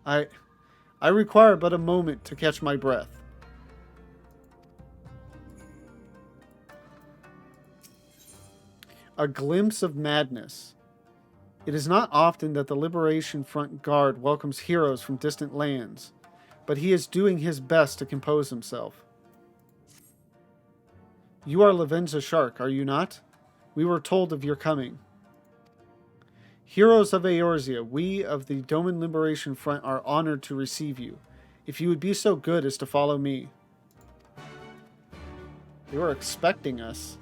I I require but a moment to catch my breath. A glimpse of madness. It is not often that the Liberation Front Guard welcomes heroes from distant lands, but he is doing his best to compose himself. You are Lavenza Shark, are you not? We were told of your coming. Heroes of Eorzea, we of the Doman Liberation Front are honored to receive you. If you would be so good as to follow me. They were expecting us.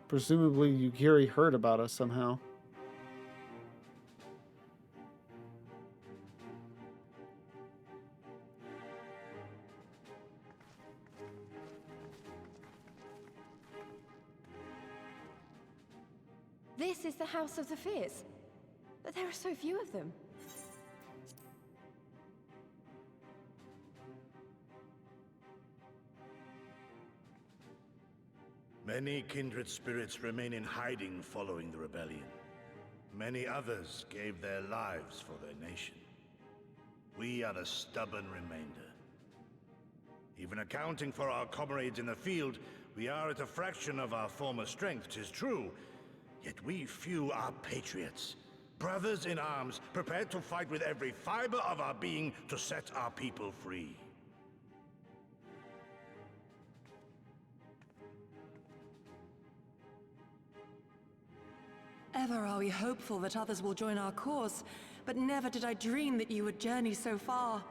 Presumably, Yugiri heard about us somehow. This is the House of the Fears, but there are so few of them. Many kindred spirits remain in hiding following the rebellion. Many others gave their lives for their nation. We are the stubborn remainder. Even accounting for our comrades in the field, we are at a fraction of our former strength, 'tis true. Yet we few are patriots. Brothers in arms, prepared to fight with every fiber of our being to set our people free. Ever are we hopeful that others will join our cause, but never did I dream that you would journey so far.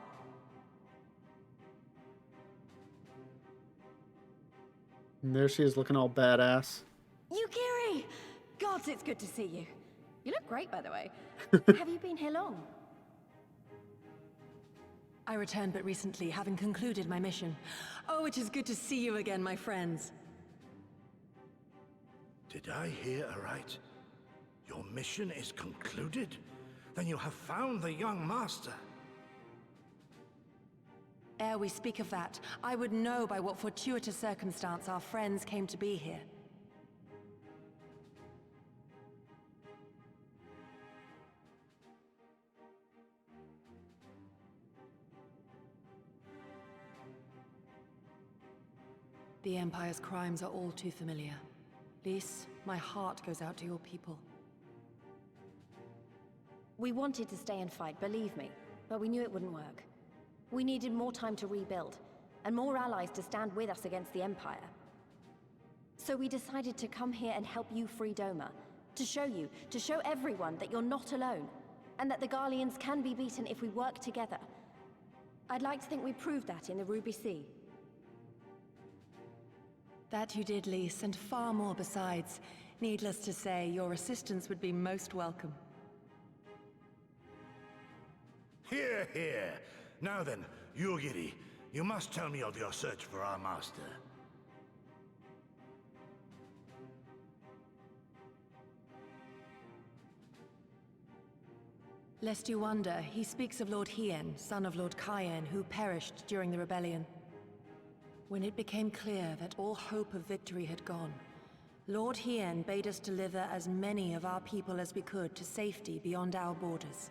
And there she is looking all badass. Yukiri! Gods, it's good to see you. You look great, by the way. Have you been here long? I returned but recently, having concluded my mission. Oh, it is good to see you again, my friends. Did I hear aright? Your mission is concluded? Then you have found the young master. Ere we speak of that, I would know by what fortuitous circumstance our friends came to be here. The Empire's crimes are all too familiar. Lys, my heart goes out to your people. We wanted to stay and fight, believe me, but we knew it wouldn't work. We needed more time to rebuild, and more allies to stand with us against the Empire. So we decided to come here and help you free Doma, to show everyone that you're not alone, and that the Garleans can be beaten if we work together. I'd like to think we proved that in the Ruby Sea. That you did, Lys, and far more besides. Needless to say, your assistance would be most welcome. Hear, hear. Now then, Yugiri, you must tell me of your search for our master. Lest you wonder, he speaks of Lord Hien, son of Lord Cayenne, who perished during the rebellion. When it became clear that all hope of victory had gone, Lord Hien bade us deliver as many of our people as we could to safety beyond our borders.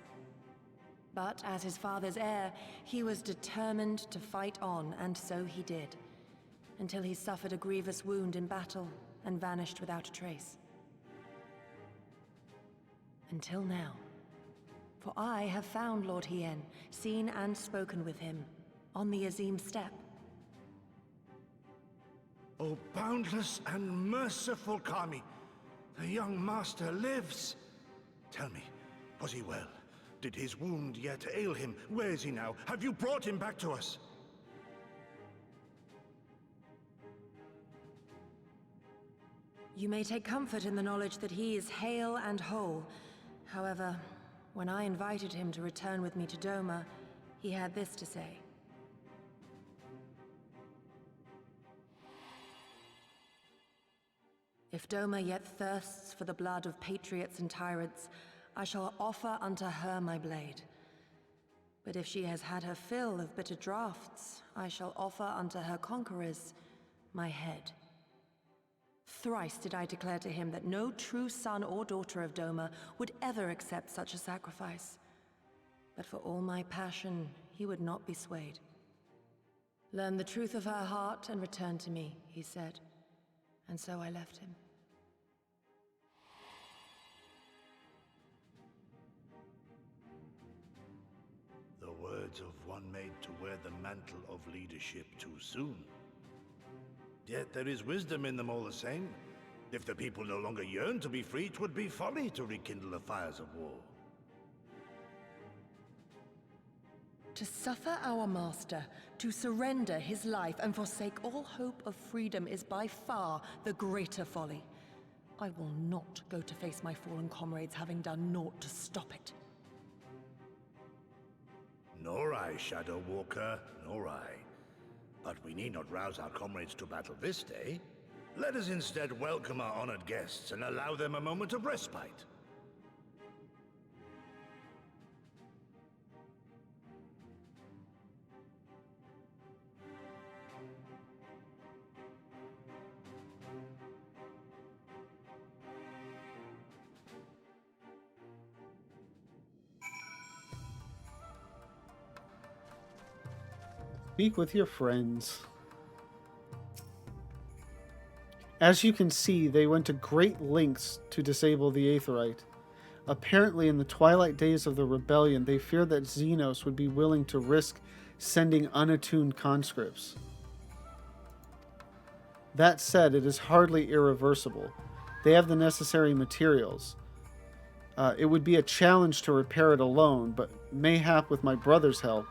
But as his father's heir, he was determined to fight on, and so he did, until he suffered a grievous wound in battle and vanished without a trace. Until now. For I have found Lord Hien, seen and spoken with him, on the Azim steppe. O boundless and merciful Kami, the young master lives. Tell me, was he well? Did his wound yet ail him? Where is he now? Have you brought him back to us? You may take comfort in the knowledge that he is hale and whole. However, when I invited him to return with me to Doma, he had this to say. If Doma yet thirsts for the blood of patriots and tyrants, I shall offer unto her my blade. But if she has had her fill of bitter draughts, I shall offer unto her conquerors my head. Thrice did I declare to him that no true son or daughter of Doma would ever accept such a sacrifice. But for all my passion, he would not be swayed. Learn the truth of her heart and return to me, he said. And so I left him. The words of one made to wear the mantle of leadership too soon. Yet there is wisdom in them all the same. If the people no longer yearn to be free, it would be folly to rekindle the fires of war. To suffer our master, to surrender his life and forsake all hope of freedom is by far the greater folly. I will not go to face my fallen comrades having done naught to stop it. Nor I, Shadow Walker, nor I. But we need not rouse our comrades to battle this day. Let us instead welcome our honored guests and allow them a moment of respite. Speak with your friends. As you can see, they went to great lengths to disable the Aetheryte. Apparently, in the twilight days of the rebellion, they feared that Xenos would be willing to risk sending unattuned conscripts. That said, it is hardly irreversible. They have the necessary materials. It would be a challenge to repair it alone, but mayhap with my brother's help.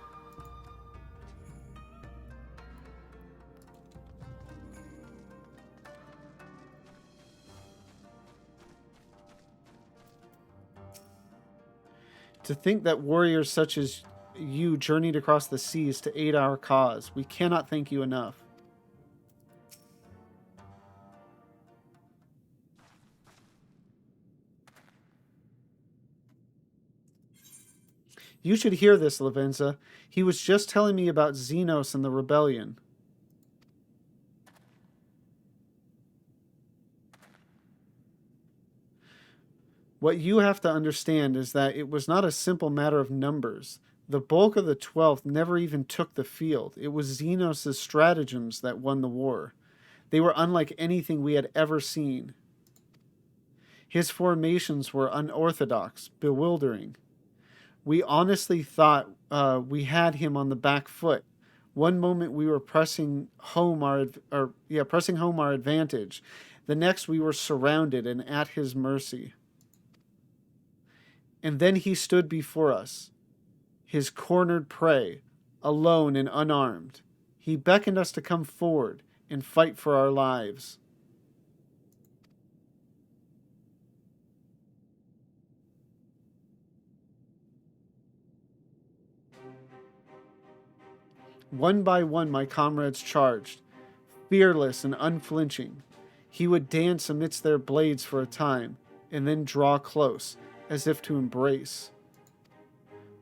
To think that warriors such as you journeyed across the seas to aid our cause. We cannot thank you enough. You should hear this, Lavenza. He was just telling me about Xenos and the rebellion. What you have to understand is that it was not a simple matter of numbers. The bulk of the 12th never even took the field. It was Xenos' stratagems that won the war. They were unlike anything we had ever seen. His formations were unorthodox, bewildering. We honestly thought we had him on the back foot. One moment we were pressing home our advantage. The next we were surrounded and at his mercy. And then he stood before us, his cornered prey, alone and unarmed. He beckoned us to come forward and fight for our lives. One by one my comrades charged, fearless and unflinching. He would dance amidst their blades for a time, and then draw close, as if to embrace.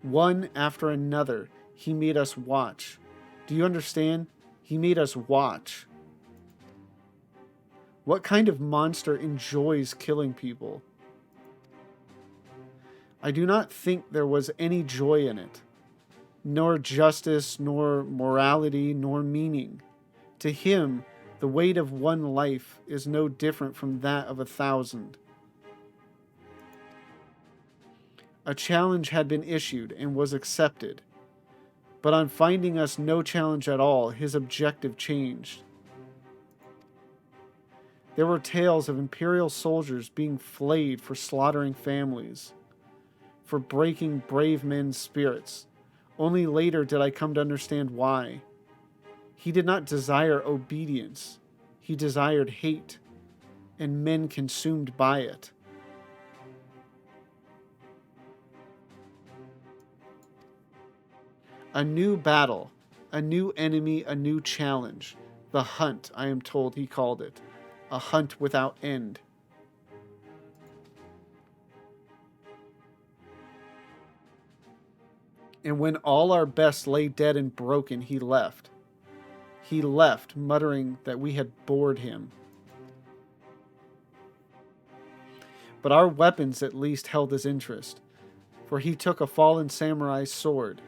One after another, he made us watch. Do you understand? He made us watch. What kind of monster enjoys killing people? I do not think there was any joy in it, nor justice, nor morality, nor meaning. To him, the weight of one life is no different from that of 1,000. A challenge had been issued and was accepted, but on finding us no challenge at all, his objective changed. There were tales of Imperial soldiers being flayed for slaughtering families, for breaking brave men's spirits. Only later did I come to understand why. He did not desire obedience. He desired hate, and men consumed by it. A new battle, a new enemy, a new challenge. The hunt, I am told he called it. A hunt without end. And when all our best lay dead and broken, he left. He left, muttering that we had bored him. but our weapons at least held his interest, for he took a fallen samurai's sword,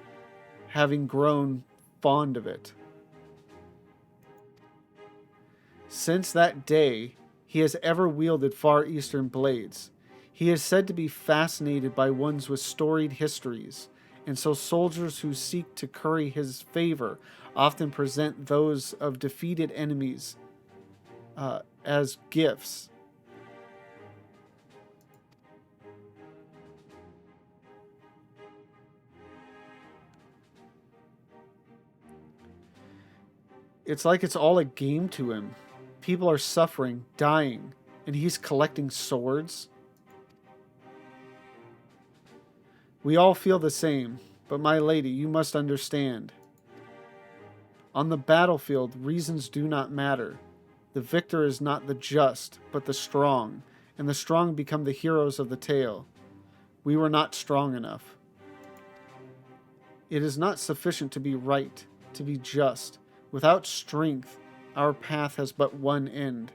having grown fond of it. Since that day, he has ever wielded Far Eastern blades. He is said to be fascinated by ones with storied histories, and so soldiers who seek to curry his favor often present those of defeated enemies as gifts. It's like it's all a game to him. People are suffering, dying, and he's collecting swords. We all feel the same, but my lady, you must understand. On the battlefield, reasons do not matter. The victor is not the just, but the strong, and the strong become the heroes of the tale. We were not strong enough. It is not sufficient to be right, to be just. Without strength, our path has but one end.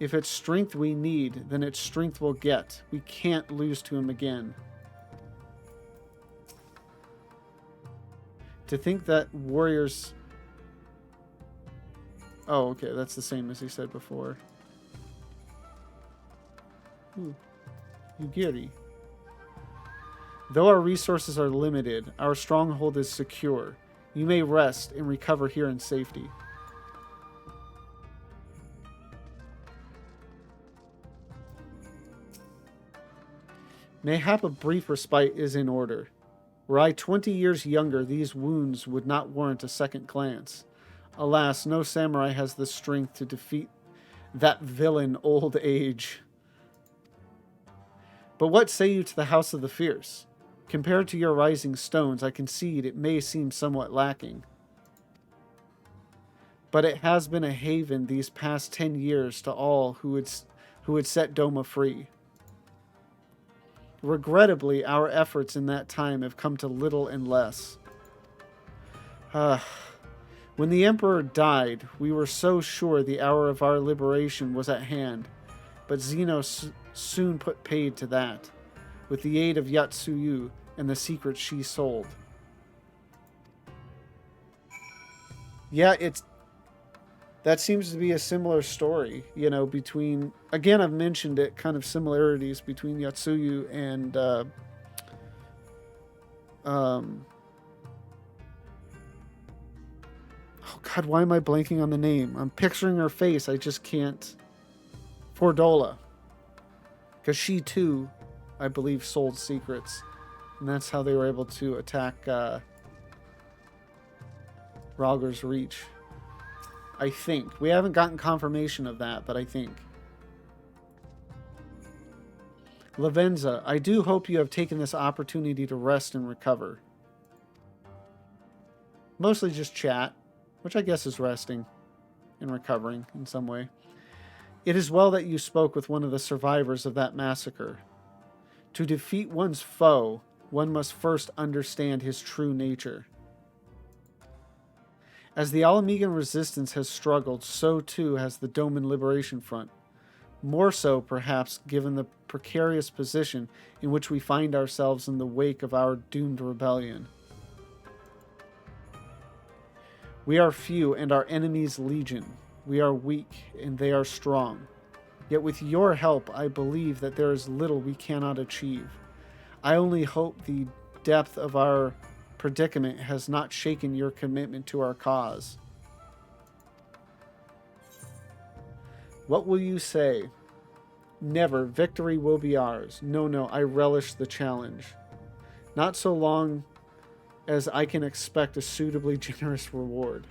If it's strength we need, then it's strength we'll get. We can't lose to him again. To think that warriors... Oh, okay, that's the same as he said before. Yugiri. Though our resources are limited, our stronghold is secure. You may rest and recover here in safety. Mayhap a brief respite is in order. Were I 20 years younger, these wounds would not warrant a second glance. Alas, no samurai has the strength to defeat that villain old age. But what say you to the House of the Fierce? Compared to your rising stones, I concede it may seem somewhat lacking. But it has been a haven these past 10 years to all who would set Doma free. Regrettably, our efforts in that time have come to little and less. When the Emperor died, we were so sure the hour of our liberation was at hand, but Zeno soon put paid to that, with the aid of Yatsuyu and the secrets she sold. Yeah, that seems to be a similar story, you know, between... Again, I've mentioned it, kind of similarities between Yatsuyu and... Oh God, why am I blanking on the name? I'm picturing her face, I just can't... Fordola. Because she, too, I believe, sold secrets. And that's how they were able to attack Rhalgr's Reach. I think. We haven't gotten confirmation of that, but I think. Lavenza, I do hope you have taken this opportunity to rest and recover. Mostly just chat, which I guess is resting and recovering in some way. It is well that you spoke with one of the survivors of that massacre. To defeat one's foe, one must first understand his true nature. As the Alamegan resistance has struggled, so too has the Doman Liberation Front. More so, perhaps, given the precarious position in which we find ourselves in the wake of our doomed rebellion. We are few and our enemies legion. We are weak and they are strong. Yet with your help, I believe that there is little we cannot achieve. I only hope the depth of our predicament has not shaken your commitment to our cause. What will you say? Never. Victory will be ours. No, I relish the challenge. Not so long as I can expect a suitably generous reward.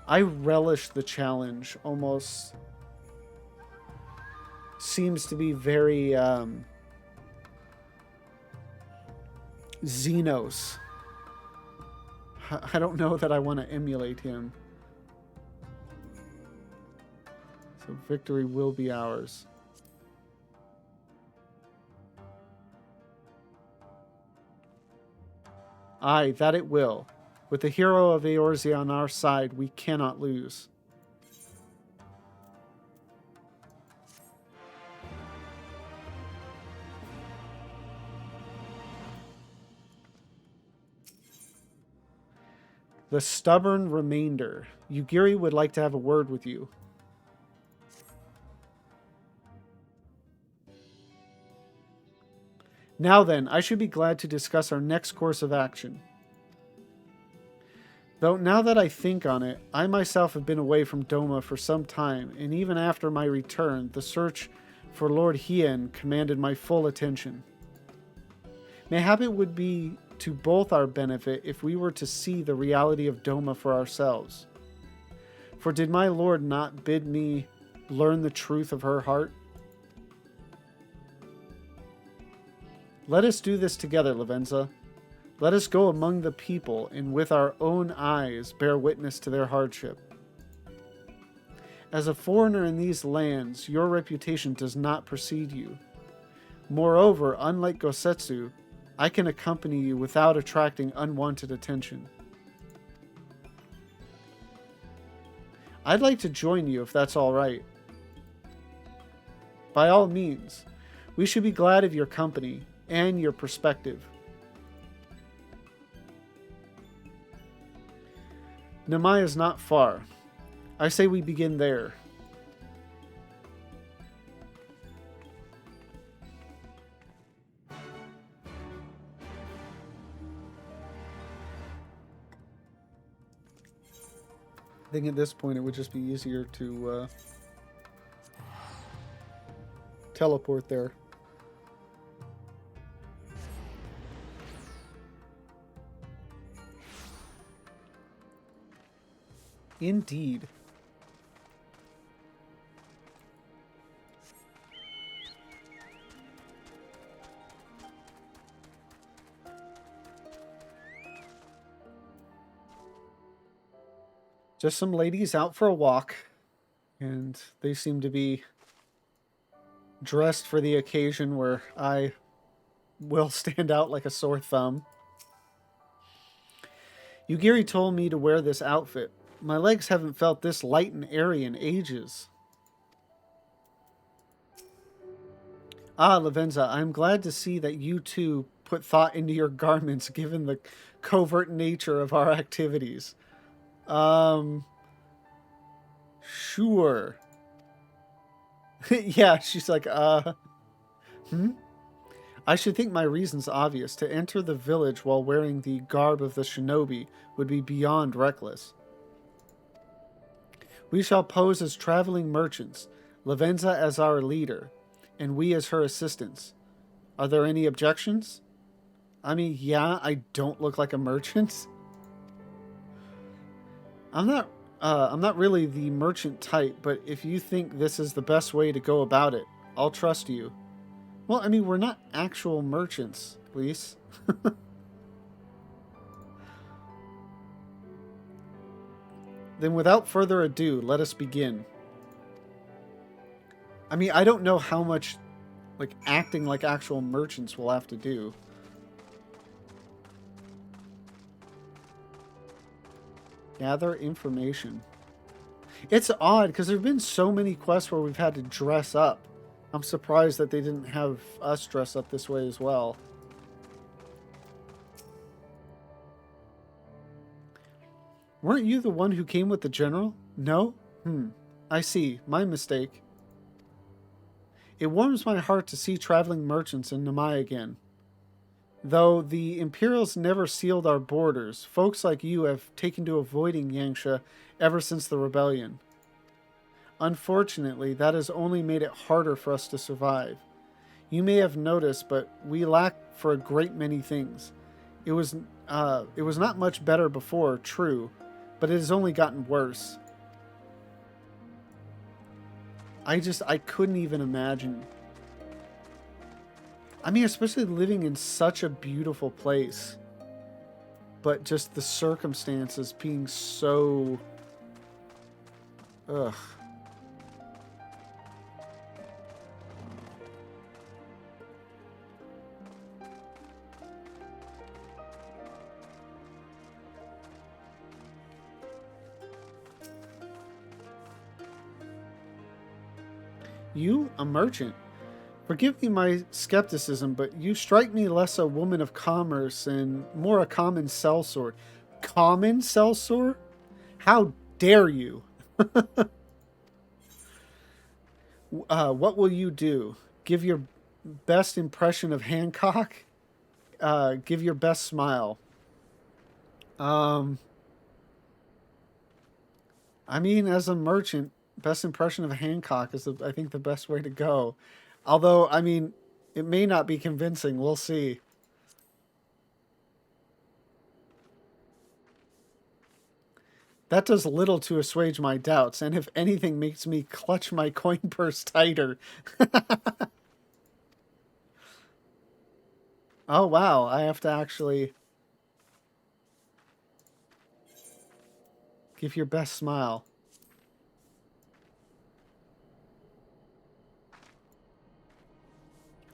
I relish the challenge almost seems to be very Xenos. I don't know that I want to emulate him. So victory will be ours. Aye, that it will. With the hero of Eorzea on our side, we cannot lose. The stubborn remainder. Yugiri would like to have a word with you. Now then, I should be glad to discuss our next course of action. Though now that I think on it, I myself have been away from Doma for some time, and even after my return, the search for Lord Hien commanded my full attention. Mayhap it would be to both our benefit if we were to see the reality of Doma for ourselves. For did my lord not bid me learn the truth of her heart? Let us do this together, Lavenza. Let us go among the people and with our own eyes bear witness to their hardship. As a foreigner in these lands, your reputation does not precede you. Moreover, unlike Gosetsu, I can accompany you without attracting unwanted attention. I'd like to join you if that's all right. By all means, we should be glad of your company and your perspective. Namai is not far. I say we begin there. I think at this point it would just be easier to teleport there. Indeed. Just some ladies out for a walk, and they seem to be dressed for the occasion where I will stand out like a sore thumb. Yugiri told me to wear this outfit. My legs haven't felt this light and airy in ages. Ah, Lavenza, I'm glad to see that you too put thought into your garments given the covert nature of our activities. Sure. Yeah, she's like, I should think my reason's obvious. To enter the village while wearing the garb of the shinobi would be beyond reckless. We shall pose as traveling merchants, Lavenza as our leader, and we as her assistants. Are there any objections? I mean, yeah, I don't look like a merchant. I'm not really the merchant type, but if you think this is the best way to go about it, I'll trust you. Well, I mean, we're not actual merchants, Lise. Then without further ado, let us begin. I mean, I don't know how much, like, acting like actual merchants we'll have to do. Gather information. It's odd, because there have been so many quests where we've had to dress up. I'm surprised that they didn't have us dress up this way as well. Weren't you the one who came with the general? No? I see. My mistake. It warms my heart to see traveling merchants in Namai again. Though the Imperials never sealed our borders, folks like you have taken to avoiding Yangsha ever since the rebellion. Unfortunately, that has only made it harder for us to survive. You may have noticed, but we lack for a great many things. It was not much better before, true, but it has only gotten worse. I couldn't even imagine. I mean, especially living in such a beautiful place, but just the circumstances being so... Ugh. You, a merchant? Forgive me my skepticism, but you strike me less a woman of commerce and more a common sellsword. Common sellsword? How dare you? What will you do? Give your best impression of Hancock? Give your best smile. Um, I mean, as a merchant, best impression of Hancock is, I think, the best way to go. Although, I mean, it may not be convincing. We'll see. That does little to assuage my doubts, and if anything, makes me clutch my coin purse tighter. Oh, wow. I have to actually give your best smile.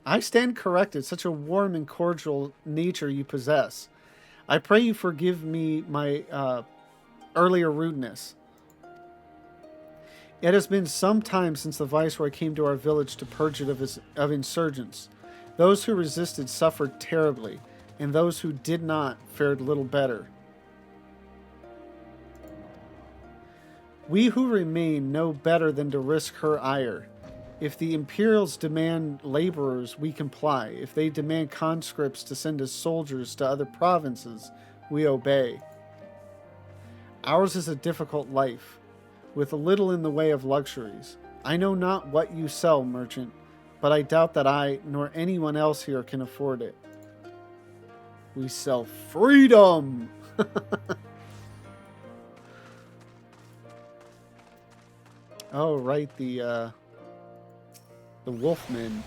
I stand corrected. Such a warm and cordial nature you possess. I pray you forgive me my earlier rudeness. It has been some time since the Viceroy came to our village to purge it of insurgents. Those who resisted suffered terribly, and those who did not fared little better. We who remain know better than to risk her ire. If the Imperials demand laborers, we comply. If they demand conscripts to send as soldiers to other provinces, we obey. Ours is a difficult life, with little in the way of luxuries. I know not what you sell, merchant, but I doubt that I, nor anyone else here, can afford it. We sell freedom! Oh, right, the Wolfmen.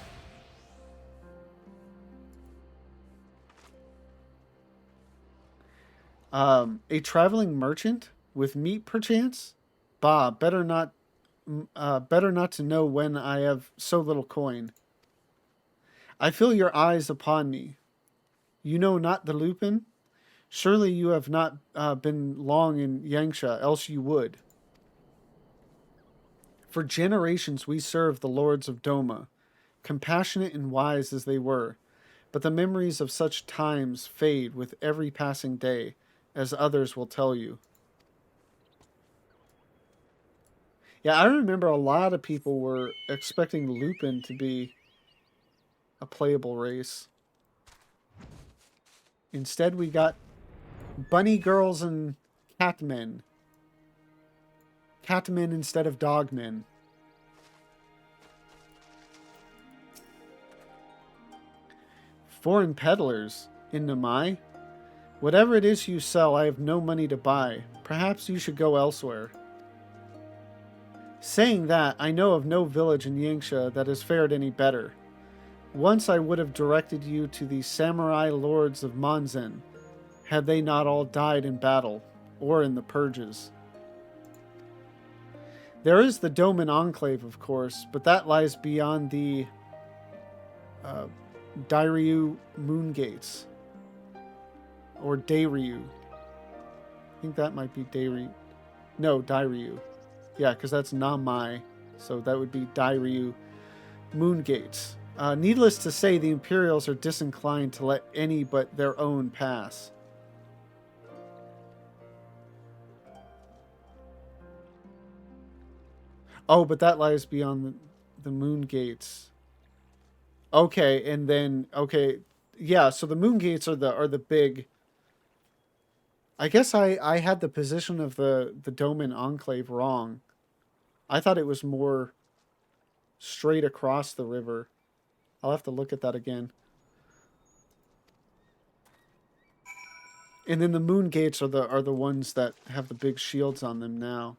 A traveling merchant with meat, perchance? Bah, better not to know when I have so little coin. I feel your eyes upon me. You know not the Lupin? Surely you have not been long in Yangsha, else you would. For generations we served the lords of Doma, compassionate and wise as they were, but the memories of such times fade with every passing day, as others will tell you. Yeah, I remember a lot of people were expecting Lupin to be a playable race. Instead, we got bunny girls and catmen. Catmen instead of dogmen. Foreign peddlers in Namai? Whatever it is you sell, I have no money to buy. Perhaps you should go elsewhere. Saying that, I know of no village in Yangsha that has fared any better. Once I would have directed you to the samurai lords of Monzen, had they not all died in battle, or in the purges. There is the Doman Enclave, of course, but that lies beyond the Dairyu Moongates. Or Dairyu. I think that might be Dairyu. No, Dairyu. Yeah, because that's Namai. So that would be Dairyu Moongates. Needless to say, the Imperials are disinclined to let any but their own pass. Oh, but that lies beyond the Moon Gates. Okay, and then yeah. So the Moon Gates are the big. I guess I had the position of the Doman Enclave wrong. I thought it was more straight across the river. I'll have to look at that again. And then the Moon Gates are the ones that have the big shields on them now,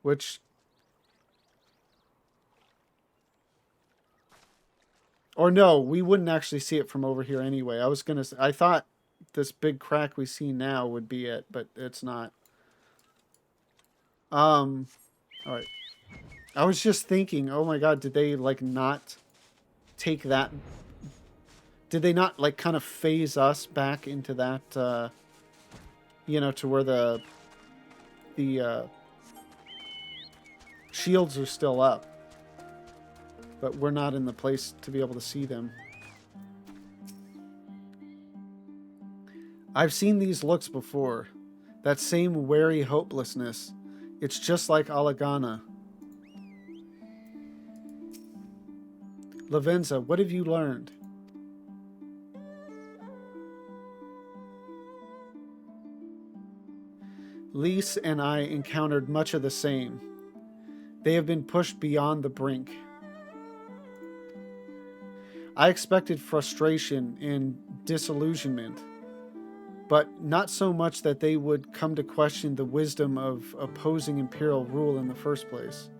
which. Or no, we wouldn't actually see it from over here anyway. I thought this big crack we see now would be it, but it's not. All right. I was just thinking, oh my god, did they like not take that? Did they not like kind of phase us back into that? To where the shields are still up. but we're not in the place to be able to see them. I've seen these looks before. That same wary hopelessness. It's just like Alagana. Lavenza, what have you learned? Lise and I encountered much of the same. They have been pushed beyond the brink. I expected frustration and disillusionment, but not so much that they would come to question the wisdom of opposing imperial rule in the first place.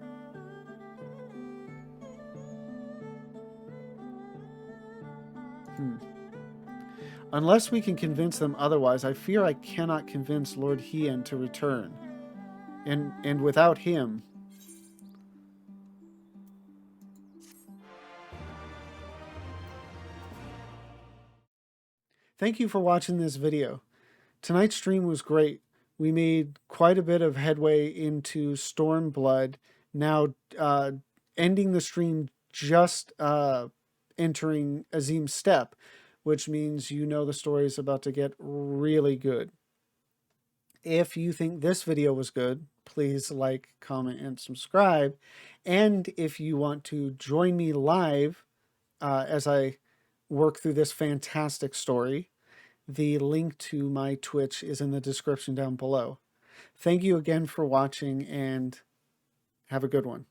Unless we can convince them otherwise, I fear I cannot convince Lord Hien to return. And without him... Thank you for watching this video. Tonight's stream was great. We made quite a bit of headway into Stormblood, now ending the stream just entering Azim's Step, which means you know the story is about to get really good. If you think this video was good, please like, comment, and subscribe. And if you want to join me live as I work through this fantastic story, the link to my Twitch is in the description down below. Thank you again for watching, and have a good one.